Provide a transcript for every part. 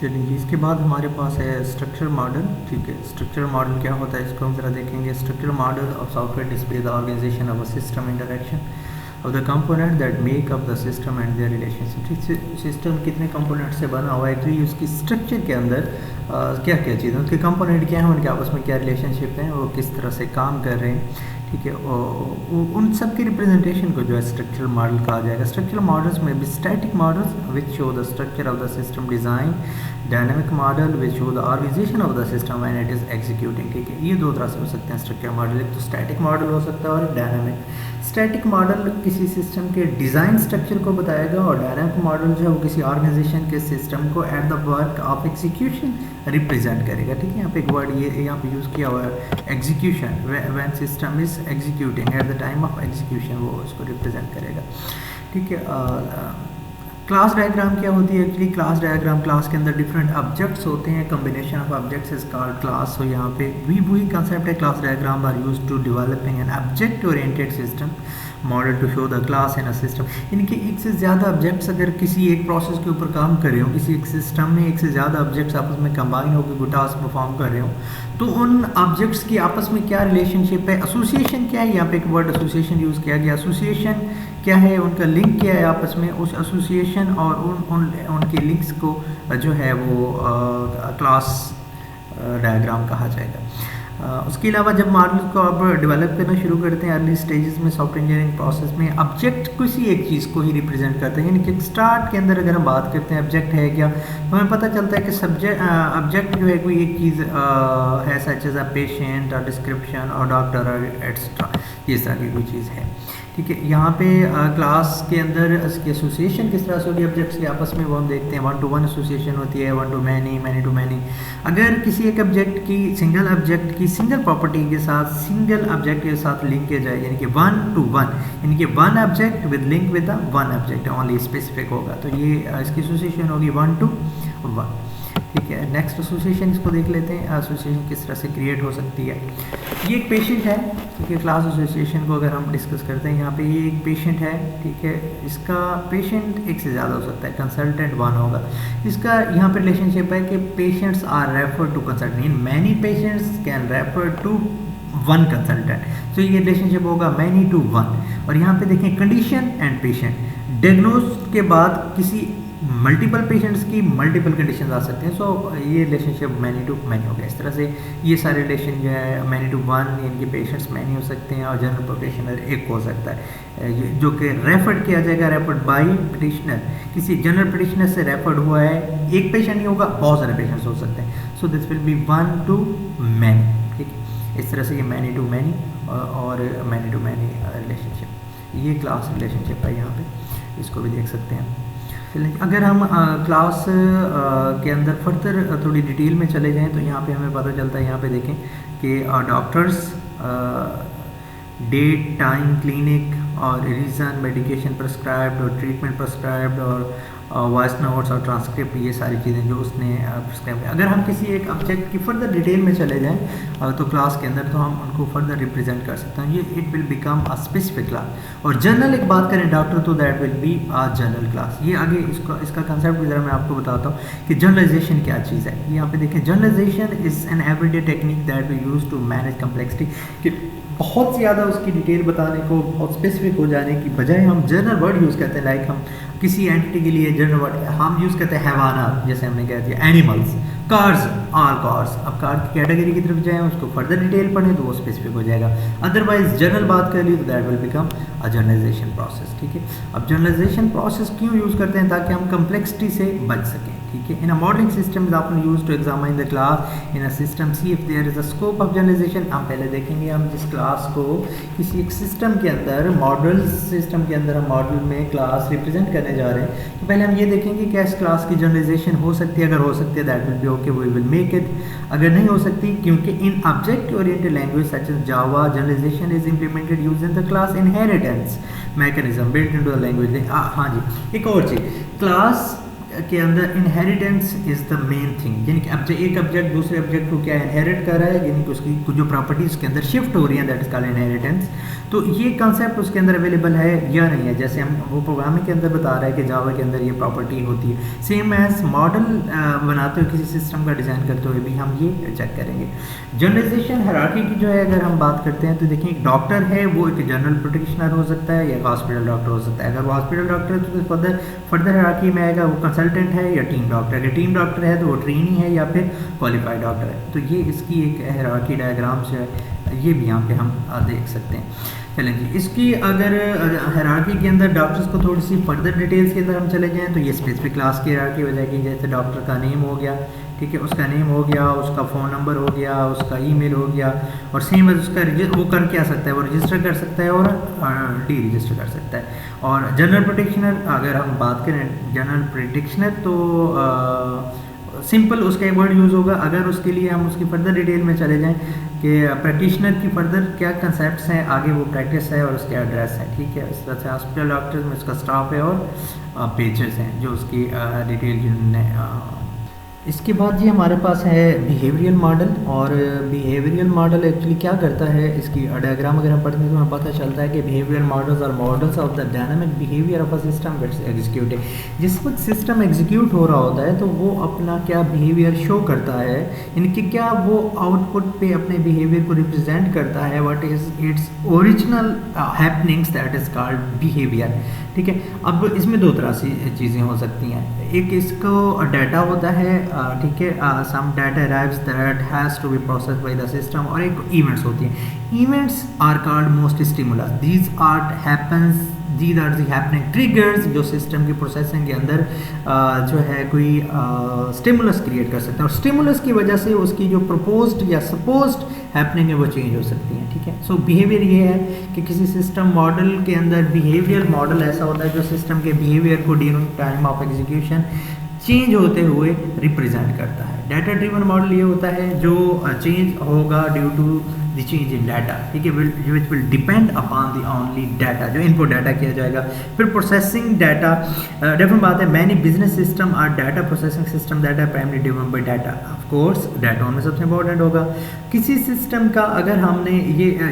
चलिए इसके बाद हमारे पास है स्ट्रक्चर मॉडल। ठीक है, स्ट्रक्चर मॉडल क्या होता है इसको हम ज़रा देखेंगे। Structure model of software display the organisation of a system interaction of the component that make up the system and their relationship. System कितने कंपोनेंट से बना हुआ है, एक्चुअली उसकी स्ट्रक्चर के अंदर क्या क्या चीज़ें, उसके कंपोनेंट क्या हैं, उनके आपस में क्या रिलेशनशिप हैं, वो किस तरह से काम कर रहे हैं। ठीक है, उन सब की रिप्रेजेंटेशन को जो है स्ट्रक्चरल मॉडल कहा जाएगा। स्ट्रक्चरल मॉडल्स में भी static models which show the structure of the system design, dynamic model which show the organisation of the system when it is executing. ठीक है, ये दो तरह से हो सकते हैं स्ट्रक्चर मॉडल, एक तो स्टैटिक मॉडल हो सकता है और डायनामिक। स्टैटिक मॉडल किसी सिस्टम के डिज़ाइन स्ट्रक्चर को बताएगा और डायनामिक मॉडल जो है वो किसी ऑर्गेनाइजेशन के सिस्टम को at the work of execution represent करेगा। ठीक है, यहाँ पे एक वर्ड ये यहाँ पे यूज़ किया हुआ है execution, when system is executing at the time of execution, वो उसको रिप्रेजेंट करेगा। ठीक है, क्लास डायग्राम क्या होती है, एक्चुअली क्लास डायग्राम, क्लास के अंदर डिफरेंट ऑब्जेक्ट्स होते हैं, combination of objects is called class. तो यहाँ पे भी वही कंसेप्ट है, class diagram are used to developing an object oriented system model to show the class in a system. इनके एक से ज़्यादा ऑब्जेक्ट्स अगर किसी एक प्रोसेस के ऊपर काम कर रहे हो, किसी एक सिस्टम में एक से ज़्यादा ऑब्जेक्ट्स आपस में कंबाइन होकर कोई टास्क परफॉर्म कर रहे हो, तो उन ऑब्जेक्ट्स की आपस में क्या रिलेशनशिप है, एसोसिएशन क्या है, यहाँ पे एक वर्ड एसोसिएशन यूज़ किया गया। एसोसिएशन क्या है, उनका लिंक क्या है आपस में, उस एसोसिएशन और उनके लिंक्स को जो है वो क्लास डायग्राम कहा जाएगा। उसके अलावा जब मॉडल को आप डेवलप करना शुरू करते हैं अर्ली स्टेजेस में सॉफ्टवेयर इंजीनियरिंग प्रोसेस में, ऑब्जेक्ट किसी एक चीज़ को ही रिप्रेजेंट करते हैं। यानी कि स्टार्ट के अंदर अगर हम बात करते हैं ऑब्जेक्ट है क्या, तो हमें पता चलता है कि ऑब्जेक्ट जो है कोई एक चीज़ है, सच एज अ पेशेंट और डिस्क्रिप्शन और डॉक्टर और एक्स्ट्रा, इस तरह की कोई चीज़ है। ठीक है, यहाँ पे क्लास के अंदर इसकी एसोसिएशन किस तरह से होगी ऑब्जेक्ट्स के आपस में, वो हम देखते हैं। 1 to 1 एसोसिएशन होती है, 1 to many, many to many। अगर किसी एक ऑब्जेक्ट की सिंगल ऑब्जेक्ट की सिंगल प्रॉपर्टी के साथ सिंगल ऑब्जेक्ट के साथ लिंक किया जाए, यानी कि 1 to 1, यानी कि 1 object with link with the 1 object only specific होगा, तो ये इसकी एसोसिएशन होगी 1 to 1। ठीक है, नेक्स्ट एसोसिएशन इसको देख लेते हैं, एसोसिएशन किस तरह से क्रिएट हो सकती है। ये एक पेशेंट है, ठीक है, क्लास एसोसिएशन को अगर हम डिस्कस करते हैं, यहाँ पे ये एक पेशेंट है। ठीक है, इसका पेशेंट एक से ज़्यादा हो सकता है, कंसल्टेंट 1 होगा। इसका यहाँ पे रिलेशनशिप है कि patients are refer to consultant, many patients can refer to 1 consultant, तो ये रिलेशनशिप होगा मैनी टू 1। और यहाँ पे देखें कंडीशन एंड पेशेंट, डायग्नोज के बाद किसी मल्टीपल पेशेंट्स की मल्टीपल कंडीशन आ सकते हैं, सो ये रिलेशनशिप मैनी टू मैनी हो गया। इस तरह से ये सारे रिलेशन जो है मैनी टू 1, इनके पेशेंट्स मैनी हो सकते हैं और जनरल प्रैक्टिशनर एक हो सकता है, जो कि रेफर्ड किया जाएगा, रेफर्ड बाय पिटिशनर। किसी जनरल पिटिशनर से रेफर्ड हुआ है, एक पेशेंट नहीं होगा, बहुत सारे पेशेंट्स हो सकते हैं, so this will be 1 to many। ठीक है, इस तरह से ये मैनी टू मैनी और मैनी टू मैनी रिलेशनशिप, ये क्लास रिलेशनशिप है, यहाँ पे इसको भी देख सकते हैं। अगर हम क्लास के अंदर फर्दर थोड़ी डिटेल में चले जाएं, तो यहाँ पे हमें पता चलता है, यहाँ पे देखें कि डॉक्टर्स, डेट, टाइम, क्लिनिक और रीज़न, मेडिकेशन प्रिस्क्राइब्ड और ट्रीटमेंट प्रिस्क्राइब्ड और वॉइस नोट्स और ट्रांसक्रिप्ट, ये सारी चीज़ें जो उसने प्रिस्क्राइब की। अगर हम किसी एक ऑब्जेक्ट की फर्दर डिटेल में चले जाएं तो क्लास के अंदर, तो हम उनको फर्दर रिप्रेजेंट कर सकते हैं, ये it will become a specific class. और जनरल एक बात करें डॉक्टर, तो that will be a general class. ये आगे इसका कंसेप्ट भी ज़रा मैं आपको बताता हूँ कि जनरलाइजेशन क्या चीज़ है। यहाँ पे देखें, generalisation is an everyday technique that we use to manage complexity, कि बहुत ज़्यादा उसकी डिटेल बताने को, बहुत स्पेसिफिक हो जाने की बजाय हम जनरल वर्ड यूज़ करते हैं। लाइक हम किसी एंटिटी के लिए जनरल वर्ड हम यूज़ करते हैं, हैवानात, जैसे हमने कह दिया एनिमल्स, कार्स, ऑल कार्स। अब कार की कैटेगरी की तरफ जाएँ, उसको फर्दर डिटेल पढ़ें तो वो स्पेसिफिक हो जाएगा। अदरवाइज जनरल बात कर ली तो that will become a generalisation process. ठीक है, अब जनरलाइजेशन प्रोसेस क्यों यूज़ करते हैं, ताकि हम कम्प्लेक्सिटी से बच सकें। ठीक है, in a modelling system is often used to examine the class in a system, see if there is a scope of generalisation. हम पहले देखेंगे, हम जिस क्लास को किसी एक सिस्टम के अंदर, मॉडल सिस्टम के अंदर हम मॉडल में क्लास रिप्रेजेंट करने जा रहे हैं, तो पहले हम ये देखेंगे कि इस क्लास की जनरलाइजेशन हो सकती है। अगर हो सकती है that will be okay, we will make it. अगर नहीं हो सकती, क्योंकि in object oriented language such as Java, generalisation is implemented using the class inheritance mechanism built into the language. हाँ जी, एक और चीज़, क्लास के अंदर inheritance is the main thing, यानी कि अब जो एक ऑब्जेक्ट दूसरे ऑब्जेक्ट को क्या इनहेरिट कर रहा है, यानी कि उसकी जो प्रॉपर्टीज़ के अंदर शिफ्ट हो रही हैं, दैट इज कॉल्ड इनहेरिटेंस। तो ये कंसेप्ट उसके अंदर अवेलेबल है या नहीं है, जैसे हम वो प्रोग्रामिंग के अंदर बता रहा है कि जावा के अंदर ये प्रॉपर्टी होती है, सेम एज मॉडल बनाते हुए किसी सिस्टम का डिज़ाइन करते हुए भी हम ये चेक करेंगे। जनरलाइजेशन हायरार्की की जो है अगर हम बात करते हैं तो देखिए एक डॉक्टर है वो एक जनरल प्रैक्टिशनर हो सकता है या हॉस्पिटल डॉक्टर हो सकता है। अगर वो हॉस्पिटल डॉक्टर है तो फर्दर हायरार्की में आएगा वो कंसल्टेंट है या टीम डॉक्टर। अगर टीम डॉक्टर है तो वो ट्रेनी है या फिर क्वालिफाइड डॉक्टर है। तो ये इसकी एक हायरार्की डायग्राम से ये भी यहाँ पे हम देख सकते हैं। चलें जी, इसकी अगर हायरार्की के अंदर डॉक्टर्स को थोड़ी सी फर्दर डिटेल्स के अंदर हम चले जाएँ तो ये स्पेसिफिक क्लास की हायरार्की हो जाएगी। जैसे डॉक्टर का नेम हो गया, ठीक है, उसका नेम हो गया, उसका फ़ोन नंबर हो गया, उसका ईमेल हो गया, और सेम है उसका वो कर क्या सकता है, वो रजिस्टर कर सकता है और डी रजिस्टर कर सकता है। और जनरल प्रैक्टिशनर अगर हम बात करें जनरल प्रैक्टिशनर तो सिंपल उसका एक वर्ड यूज़ होगा। अगर उसके लिए हम उसकी फर्दर डिटेल में चले जाएं कि प्रैक्टिशनर की फर्दर क्या कंसेप्ट्स हैं, आगे वो प्रैक्टिस है और उसके एड्रेस है, ठीक है। इस तरह से हॉस्पिटल डॉक्टर्स में उसका स्टाफ है और पेजेस हैं जो उसकी डिटेल जिन्होंने। इसके बाद जी हमारे पास है बिहेवियरल मॉडल। और बिहेवियरल मॉडल एक्चुअली क्या करता है, इसकी डायग्राम अगर हम पढ़ते हैं तो हमें पता चलता है कि बिहेवियरल मॉडल्स और models of the dynamic behaviour of a system gets executed. जिस वक्त सिस्टम एग्जीक्यूट हो रहा होता है तो वो अपना क्या बिहेवियर शो करता है, इनकी क्या वो आउटपुट पे अपने बिहेवियर को रिप्रेजेंट करता है, what is its original happenings, that is called behaviour, ठीक है। अब इसमें दो तरह से चीज़ें हो सकती हैं। एक इसको डाटा होता है, ठीक है, some data arrives that has to be processed by the system, और एक इवेंट्स होती हैं। Events are called most stimulus, these are happens, these are the happening triggers जो सिस्टम की प्रोसेसिंग के अंदर जो है कोई स्टिमुलस क्रिएट कर सकते हैं, और स्टिमुलस की वजह से उसकी जो प्रपोज्ड या सपोज्ड हैपनिंग है वो चेंज हो सकती हैं, ठीक है। सो बिहेवियर ये है कि किसी सिस्टम मॉडल के अंदर बिहेवियर मॉडल ऐसा होता है जो सिस्टम के बिहेवियर को during time of execution change होते हुए रिप्रेजेंट करता है। डाटा ड्रिवन मॉडल ये होता है जो चेंज होगा due to the change in data, ठीक है, which will depend upon the only data, जो इनपुट डाटा किया जाएगा। फिर प्रोसेसिंग डाटा, डिफरेंट बात है, मैनी बिजनेस सिस्टम और data processing system that are primary driven by data. Of course data उनमें सबसे इंपॉर्टेंट होगा। किसी सिस्टम का अगर हमने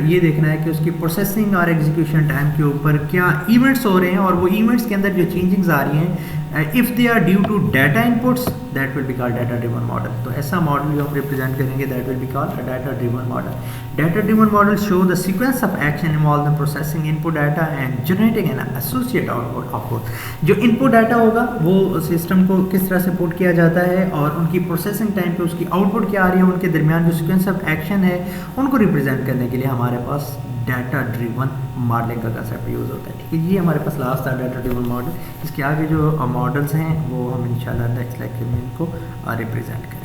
ये देखना है कि उसकी प्रोसेसिंग और एग्जीक्यूशन टाइम के ऊपर क्या इवेंट्स हो रहे हैं, और वो इवेंट्स के अंदर जो चेंजिंग्स आ रही हैं, if they are due to data inputs, that will be called data driven model। तो ऐसा मॉडल जो हम रिप्रेजेंट करेंगे that will be called a data driven model। data driven model show the sequence of action involved in processing input data and generating an associate output। जो input data होगा वो system को किस तरह से पुट किया जाता है और उनकी प्रोसेसिंग टाइम पे उसकी आउटपुट क्या आ रही है, उनके दरमियान जो सीक्वेंस ऑफ एक्शन है उनको रिप्रेजेंट करने के लिए हमारे पास डाटा ड्रिवन मॉडलिंग का कंसेप्ट यूज़ होता है, ठीक है। ये हमारे पास लास्ट था डाटा ड्रिवन मॉडल। इसके आगे जो मॉडल्स हैं वो हम इंशाल्लाह नेक्स्ट लेक्चर में इनको रिप्रेजेंट करेंगे।